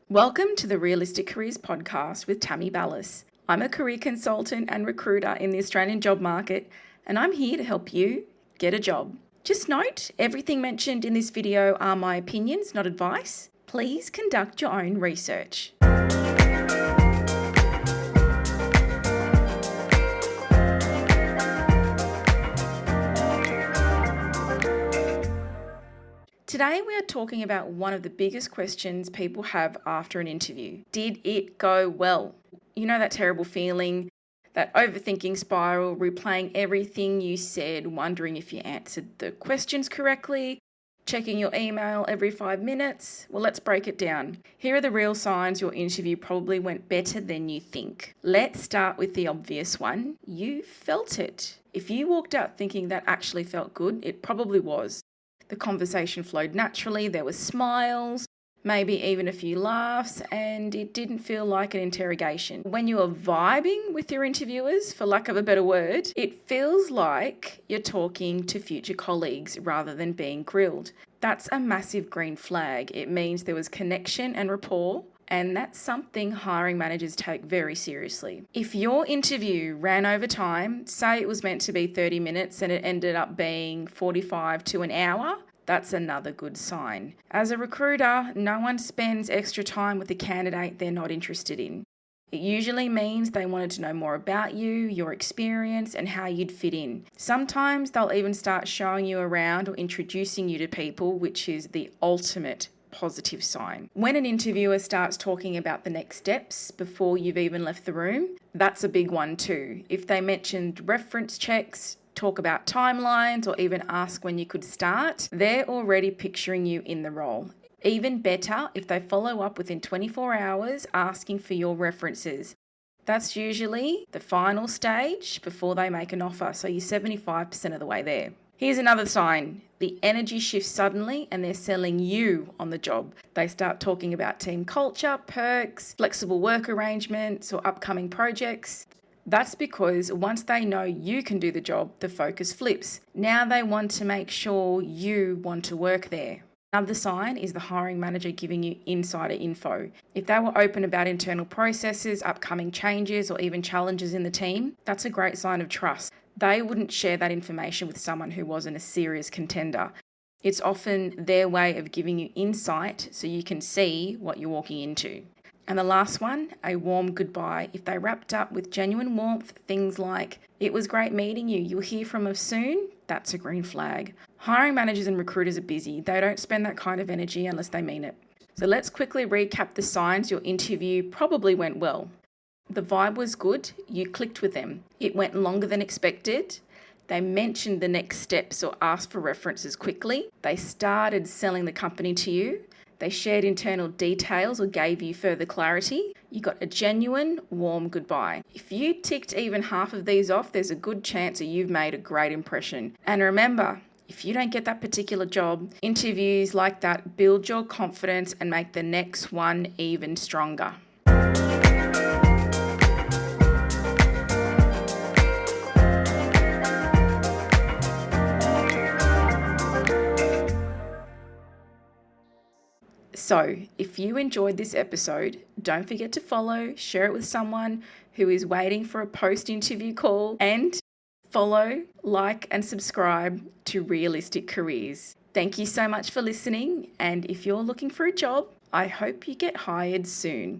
Welcome to the Realistic Careers podcast with Tammie Ballis. I'm a career consultant and recruiter in the Australian job market, and I'm here to help you get a job. Just note, everything mentioned in this video are my opinions, not advice. Please conduct your own research. Today we are talking about one of the biggest questions people have after an interview. Did it go well? You know that terrible feeling, that overthinking spiral, replaying everything you said, wondering if you answered the questions correctly, checking your email every 5 minutes? Well, let's break it down. Here are the real signs your interview probably went better than you think. Let's start with the obvious one. You felt it. If you walked out thinking that actually felt good, it probably was. The conversation flowed naturally, there were smiles, maybe even a few laughs, and it didn't feel like an interrogation. When you are vibing with your interviewers, for lack of a better word, it feels like you're talking to future colleagues rather than being grilled. That's a massive green flag. It means there was connection and rapport, and that's something hiring managers take very seriously. If your interview ran over time, say it was meant to be 30 minutes and it ended up being 45 to an hour, that's another good sign. As a recruiter, no one spends extra time with a candidate they're not interested in. It usually means they wanted to know more about you, your experience, and how you'd fit in. Sometimes they'll even start showing you around or introducing you to people, which is the ultimate positive sign. When an interviewer starts talking about the next steps before you've even left the room, that's a big one too. If they mentioned reference checks, talk about timelines, or even ask when you could start, they're already picturing you in the role. Even better if they follow up within 24 hours asking for your references. That's usually the final stage before they make an offer, so you're 75% of the way there. Here's another sign. The energy shifts suddenly and they're selling you on the job. They start talking about team culture, perks, flexible work arrangements, or upcoming projects. That's because once they know you can do the job, the focus flips. Now they want to make sure you want to work there. Another sign is the hiring manager giving you insider info. If they were open about internal processes, upcoming changes, or even challenges in the team, that's a great sign of trust. They wouldn't share that information with someone who wasn't a serious contender. It's often their way of giving you insight so you can see what you're walking into. And the last one, a warm goodbye. If they wrapped up with genuine warmth, things like, "It was great meeting you, you'll hear from us soon," that's a green flag. Hiring managers and recruiters are busy. They don't spend that kind of energy unless they mean it. So let's quickly recap the signs your interview probably went well. The vibe was good, you clicked with them. It went longer than expected. They mentioned the next steps or asked for references quickly. They started selling the company to you. They shared internal details or gave you further clarity. You got a genuine, warm goodbye. If you ticked even half of these off, there's a good chance that you've made a great impression. And remember, if you don't get that particular job, interviews like that build your confidence and make the next one even stronger. So, if you enjoyed this episode, don't forget to follow, share it with someone who is waiting for a post-interview call, and follow, like, and subscribe to Realistic Careers. Thank you so much for listening, and if you're looking for a job, I hope you get hired soon.